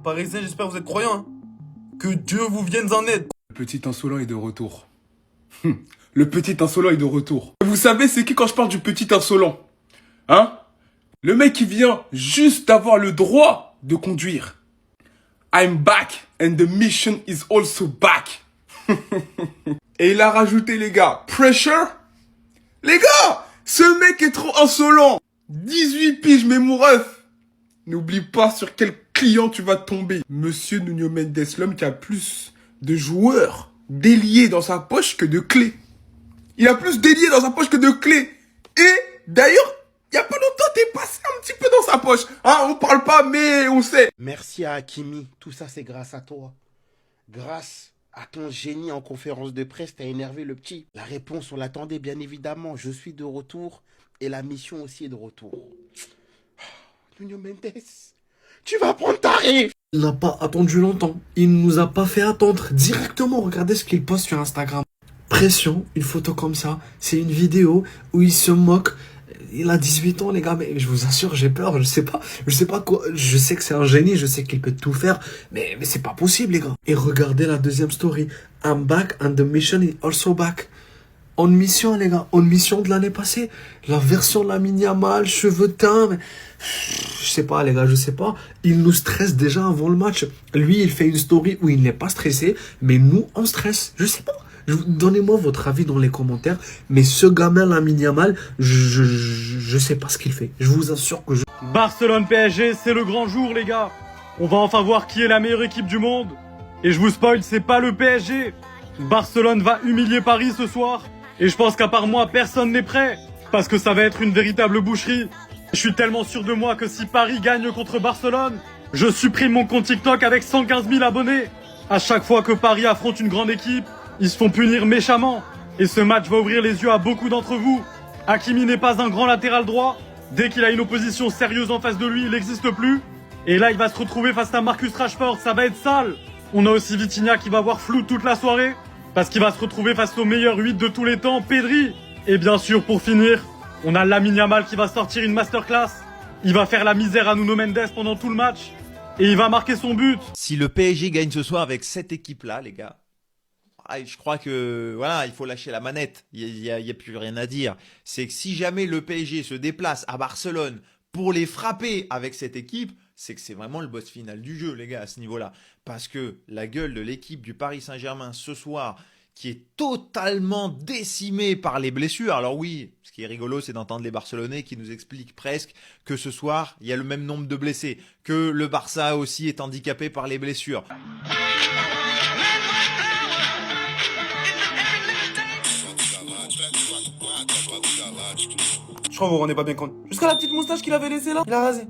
Parisiens, j'espère que vous êtes croyants. Hein. Que Dieu vous vienne en aide. Le petit insolent est de retour. Le petit insolent est de retour. Vous savez c'est qui quand je parle du petit insolent? Hein? Le mec qui vient juste d'avoir le droit de conduire. I'm back and the mission is also back. Et il a rajouté les gars, pressure. Les gars, ce mec est trop insolent. 18 piges mais mon ref. N'oublie pas sur quel client tu vas tomber. Monsieur Nuno Mendes, l'homme qui a plus de joueurs d'ailier dans sa poche que de clés. Il a plus d'ailier dans sa poche que de clés. Et d'ailleurs, il y a pas longtemps, t'es passé un petit peu dans sa poche. Hein, on parle pas, mais on sait. Merci à Hakimi. Tout ça, c'est grâce à toi. Grâce à ton génie en conférence de presse, t'as énervé le petit. La réponse, on l'attendait bien évidemment. Je suis de retour et la mission aussi est de retour. Nuno Mendes, tu vas prendre ta rive. Il n'a pas attendu longtemps. Il ne nous a pas fait attendre. Directement, regardez ce qu'il poste sur Instagram. Pression, une photo comme ça. C'est une vidéo où il se moque. Il a 18 ans, les gars, mais je vous assure, j'ai peur. Je sais pas quoi. Je sais que c'est un génie, je sais qu'il peut tout faire, mais c'est pas possible, les gars. Et regardez la deuxième story. I'm back and the mission is also back. En mission, les gars, en mission de l'année passée. La version Lamine Yamal, cheveux teints, mais... Je sais pas, les gars, je sais pas. Il nous stresse déjà avant le match. Lui, il fait une story où il n'est pas stressé, mais nous, on stresse. Je sais pas. Donnez-moi votre avis dans les commentaires. Mais ce gamin Lamine Yamal, je sais pas ce qu'il fait. Je vous assure que Barcelone PSG, c'est le grand jour, les gars. On va enfin voir qui est la meilleure équipe du monde. Et je vous spoil, c'est pas le PSG. Barcelone va humilier Paris ce soir. Et je pense qu'à part moi, personne n'est prêt. Parce que ça va être une véritable boucherie. Je suis tellement sûr de moi que si Paris gagne contre Barcelone, je supprime mon compte TikTok avec 115 000 abonnés. À chaque fois que Paris affronte une grande équipe, ils se font punir méchamment. Et ce match va ouvrir les yeux à beaucoup d'entre vous. Hakimi n'est pas un grand latéral droit. Dès qu'il a une opposition sérieuse en face de lui, il n'existe plus. Et là, il va se retrouver face à Marcus Rashford. Ça va être sale. On a aussi Vitinha qui va voir flou toute la soirée. Parce qu'il va se retrouver face au meilleur 8 de tous les temps, Pedri. Et bien sûr, pour finir, on a Lamine Yamal qui va sortir une masterclass. Il va faire la misère à Nuno Mendes pendant tout le match. Et il va marquer son but. Si le PSG gagne ce soir avec cette équipe-là, les gars, je crois que voilà, il faut lâcher la manette. Il y a plus rien à dire. C'est que si jamais le PSG se déplace à Barcelone pour les frapper avec cette équipe, c'est que c'est vraiment le boss final du jeu, les gars, à ce niveau-là. Parce que la gueule de l'équipe du Paris Saint-Germain ce soir, qui est totalement décimée par les blessures. Alors oui, ce qui est rigolo, c'est d'entendre les Barcelonais qui nous expliquent presque que ce soir, il y a le même nombre de blessés, que le Barça aussi est handicapé par les blessures. Je crois que vous vous rendez pas bien compte. Jusqu'à la petite moustache qu'il avait laissée là, il a rasé.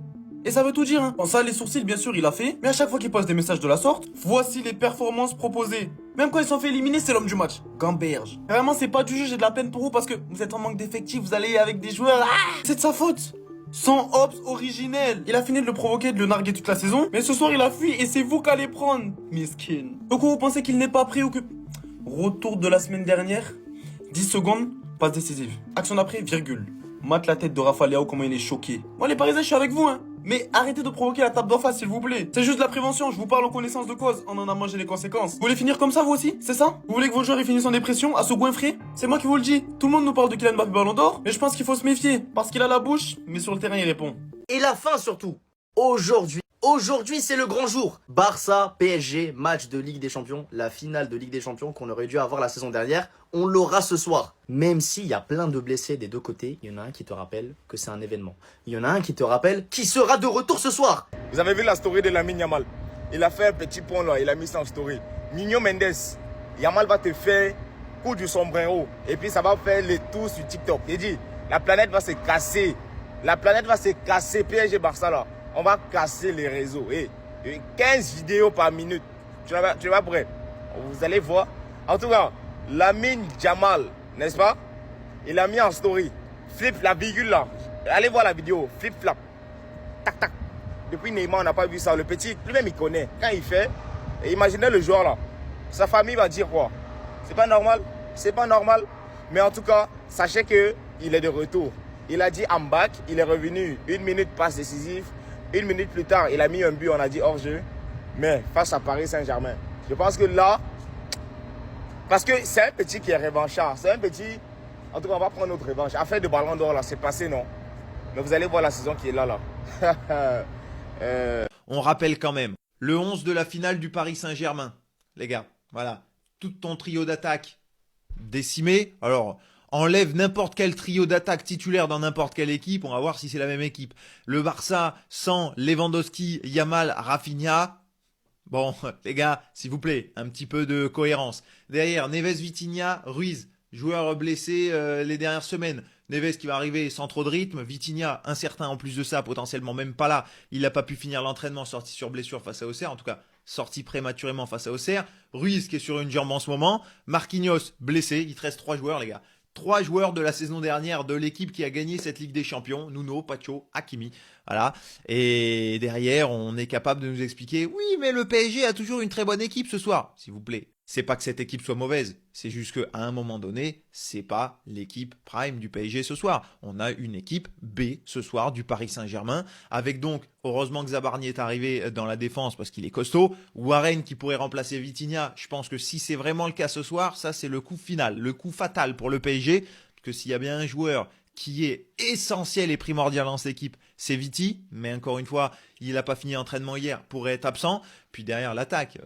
Et ça veut tout dire, hein. Bon, ça, les sourcils, bien sûr, il a fait. Mais à chaque fois qu'il poste des messages de la sorte, voici les performances proposées. Même quand ils sont fait éliminer, c'est l'homme du match. Gamberge. Vraiment, c'est pas du jeu, j'ai de la peine pour vous parce que vous êtes en manque d'effectifs, vous allez avec des joueurs. C'est de sa faute. Sans ops originel. Il a fini de le provoquer, de le narguer toute la saison. Mais ce soir, il a fui et c'est vous qui allez prendre. Miskin. Donc, vous pensez qu'il n'est pas pris ou que... Retour de la semaine dernière. 10 secondes, passe décisive. Action d'après, virgule. Mate la tête de Rafa Leao, comment il est choqué. Moi, les Parisiens, je suis avec vous, hein. Mais arrêtez de provoquer la tape d'en face, s'il vous plaît. C'est juste de la prévention, je vous parle en connaissance de cause. On en a mangé les conséquences. Vous voulez finir comme ça, vous aussi? C'est ça? Vous voulez que vos joueurs ils finissent en dépression, à se goinfrer? C'est moi qui vous le dis. Tout le monde nous parle de Kylian Mbappé Ballon d'Or, mais je pense qu'il faut se méfier. Parce qu'il a la bouche, mais sur le terrain, il répond. Et la fin surtout. Aujourd'hui, c'est le grand jour. Barça, PSG, match de Ligue des Champions. La finale de Ligue des Champions qu'on aurait dû avoir la saison dernière. On l'aura ce soir. Même s'il y a plein de blessés des deux côtés, il y en a un qui te rappelle que c'est un événement. Il y en a un qui te rappelle qui sera de retour ce soir. Vous avez vu la story de Lamine Yamal? Il a fait un petit pont là, il a mis ça en story. Nuno Mendes, Yamal va te faire coup du sombrero. Et puis ça va faire le tour sur TikTok. Il dit, la planète va se casser. La planète va se casser, PSG Barça là. On va casser les réseaux. Et 15 vidéos par minute. Tu vas prêt? Vous allez voir. En tout cas, Lamine Yamal, n'est-ce pas? Il a mis en story. Flip la virgule là. Allez voir la vidéo. Flip flap. Tac tac. Depuis Neymar, on n'a pas vu ça. Le petit, lui-même il connaît. Quand il fait, imaginez le joueur là. Sa famille va dire quoi? C'est pas normal. C'est pas normal. Mais en tout cas, sachez que il est de retour. Il a dit I'm back. Il est revenu. 1 minute passe décisive. 1 minute plus tard, il a mis un but, on a dit hors-jeu. Mais face à Paris Saint-Germain, je pense que là, parce que c'est un petit qui est revanchard. C'est un petit, en tout cas, on va prendre notre revanche. Affaire de ballon d'or, là, c'est passé, non? Mais vous allez voir la saison qui est là. On rappelle quand même le 11 de la finale du Paris Saint-Germain. Les gars, voilà. Tout ton trio d'attaque décimé. Alors, enlève n'importe quel trio d'attaque titulaire dans n'importe quelle équipe. On va voir si c'est la même équipe. Le Barça sans Lewandowski, Yamal, Rafinha. Bon, les gars, s'il vous plaît, un petit peu de cohérence. Derrière, Neves, Vitinha, Ruiz, joueur blessé les dernières semaines. Neves qui va arriver sans trop de rythme. Vitinha, incertain en plus de ça, potentiellement même pas là. Il n'a pas pu finir l'entraînement, sorti sur blessure face à Auxerre. En tout cas, sorti prématurément face à Auxerre. Ruiz qui est sur une jambe en ce moment. Marquinhos, blessé. Il te reste 3 joueurs, les gars. 3 joueurs de la saison dernière de l'équipe qui a gagné cette Ligue des Champions. Nuno, Pacho, Hakimi. Voilà. Et derrière, on est capable de nous expliquer, oui, mais le PSG a toujours une très bonne équipe ce soir. S'il vous plaît. C'est pas que cette équipe soit mauvaise. C'est juste qu'à un moment donné, c'est pas l'équipe prime du PSG ce soir. On a une équipe B ce soir du Paris Saint-Germain. Avec donc, heureusement que Zabarni est arrivé dans la défense parce qu'il est costaud. Warren qui pourrait remplacer Vitinha. Je pense que si c'est vraiment le cas ce soir, ça c'est le coup final, le coup fatal pour le PSG. Que s'il y a bien un joueur qui est essentiel et primordial dans cette équipe, c'est Viti, mais encore une fois, il n'a pas fini l'entraînement hier, pourrait être absent. Puis derrière l'attaque,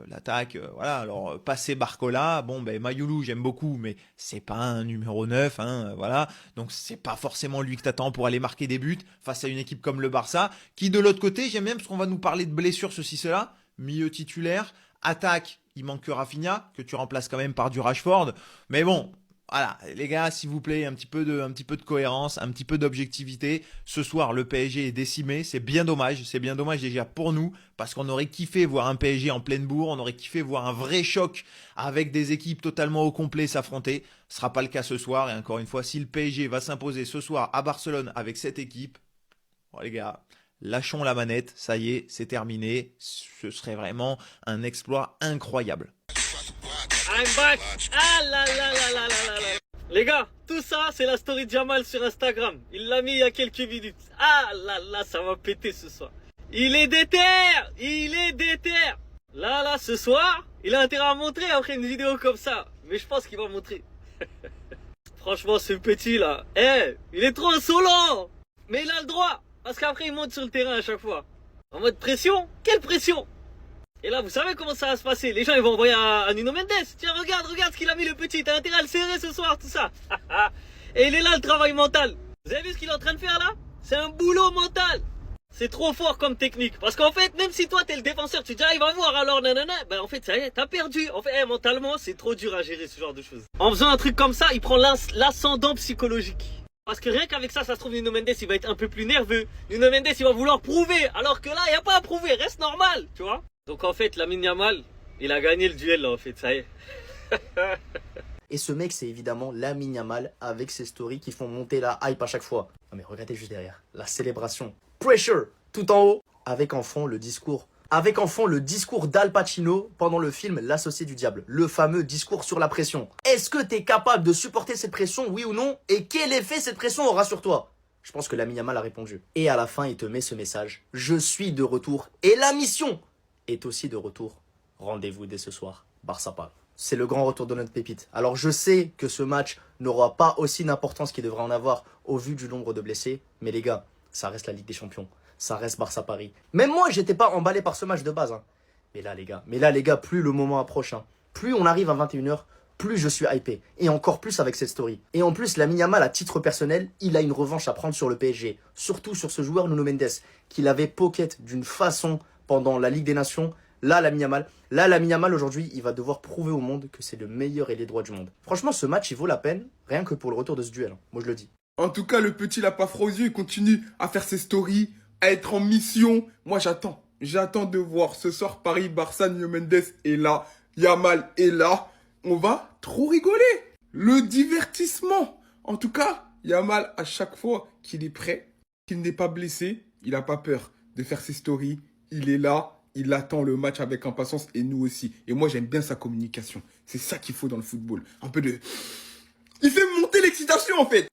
voilà, alors passer Barcola, bon ben Mayoulou j'aime beaucoup, mais c'est pas un numéro 9, hein, voilà, donc c'est pas forcément lui que t'attends pour aller marquer des buts face à une équipe comme le Barça, qui de l'autre côté, j'aime bien parce qu'on va nous parler de blessures, ceci, cela, milieu titulaire, attaque, il manque que Rafinha, que tu remplaces quand même par du Rashford, mais bon, voilà, les gars, s'il vous plaît, un petit peu de cohérence, un petit peu d'objectivité. Ce soir, le PSG est décimé, c'est bien dommage déjà pour nous, parce qu'on aurait kiffé voir un PSG en pleine bourre, on aurait kiffé voir un vrai choc avec des équipes totalement au complet s'affronter. Ce sera pas le cas ce soir, et encore une fois, si le PSG va s'imposer ce soir à Barcelone avec cette équipe, bon les gars, lâchons la manette, ça y est, c'est terminé. Ce serait vraiment un exploit incroyable. I'm back. Ah là là là là là là là. Les gars, tout ça c'est la story de Jamal sur Instagram. Il l'a mis il y a quelques minutes. Ah là là, ça va péter ce soir. Il est déter. Là ce soir, il a intérêt à montrer après une vidéo comme ça. Mais je pense qu'il va montrer. Franchement, ce petit là, il est trop insolent. Mais il a le droit, parce qu'après il monte sur le terrain à chaque fois. En mode pression. Quelle pression? Et là, vous savez comment ça va se passer. Les gens, ils vont envoyer à Nuno Mendes. Tiens, regarde ce qu'il a mis le petit. T'as intérêt à le serrer ce soir, tout ça. Et il est là, le travail mental. Vous avez vu ce qu'il est en train de faire là? C'est un boulot mental. C'est trop fort comme technique. Parce qu'en fait, même si toi, t'es le défenseur, tu te dis, ah, il va voir alors, nanana. Ben, en fait, ça y est, t'as perdu. En fait, mentalement, c'est trop dur à gérer ce genre de choses. En faisant un truc comme ça, il prend l'ascendant psychologique. Parce que rien qu'avec ça se trouve, Nuno Mendes, il va être un peu plus nerveux. Nuno Mendes, il va vouloir prouver. Alors que là, il n'y a pas à prouver. Reste normal, tu vois. Donc en fait, Lamine Yamal, il a gagné le duel là en fait, ça y est. Et ce mec, c'est évidemment Lamine Yamal avec ses stories qui font monter la hype à chaque fois. Non mais regardez juste derrière, la célébration. Pressure, tout en haut, avec en fond le discours d'Al Pacino pendant le film L'Associé du Diable. Le fameux discours sur la pression. Est-ce que t'es capable de supporter cette pression, oui ou non? Et quel effet cette pression aura sur toi? Je pense que Lamine Yamal a répondu. Et à la fin, il te met ce message. Je suis de retour. Et la mission est aussi de retour. Rendez-vous dès ce soir. Barça-Paris. C'est le grand retour de notre pépite. Alors je sais que ce match n'aura pas aussi d'importance qu'il devrait en avoir au vu du nombre de blessés. Mais les gars, ça reste la Ligue des Champions. Ça reste Barça-Paris. Même moi, j'étais pas emballé par ce match de base. Mais là les gars, plus le moment approche. Plus on arrive à 21h, plus je suis hypé. Et encore plus avec cette story. Et en plus, Lamine Yamal, à titre personnel, il a une revanche à prendre sur le PSG. Surtout sur ce joueur Nuno Mendes, qu'il avait pocket d'une façon pendant la Ligue des Nations. Là, Lamine Yamal, aujourd'hui, il va devoir prouver au monde que c'est le meilleur ailier droit du monde. Franchement, ce match, il vaut la peine, rien que pour le retour de ce duel. Moi, je le dis. En tout cas, le petit l'a pas froid aux yeux, il continue à faire ses stories, à être en mission. Moi, j'attends de voir ce soir Paris-Barça, Nuno Mendes est là, Yamal est là. On va trop rigoler. Le divertissement. En tout cas, Yamal, à chaque fois qu'il est prêt, qu'il n'est pas blessé, il n'a pas peur de faire ses stories. Il est là, il attend le match avec impatience et nous aussi. Et moi, j'aime bien sa communication. C'est ça qu'il faut dans le football. Un peu de... Il fait monter l'excitation, en fait.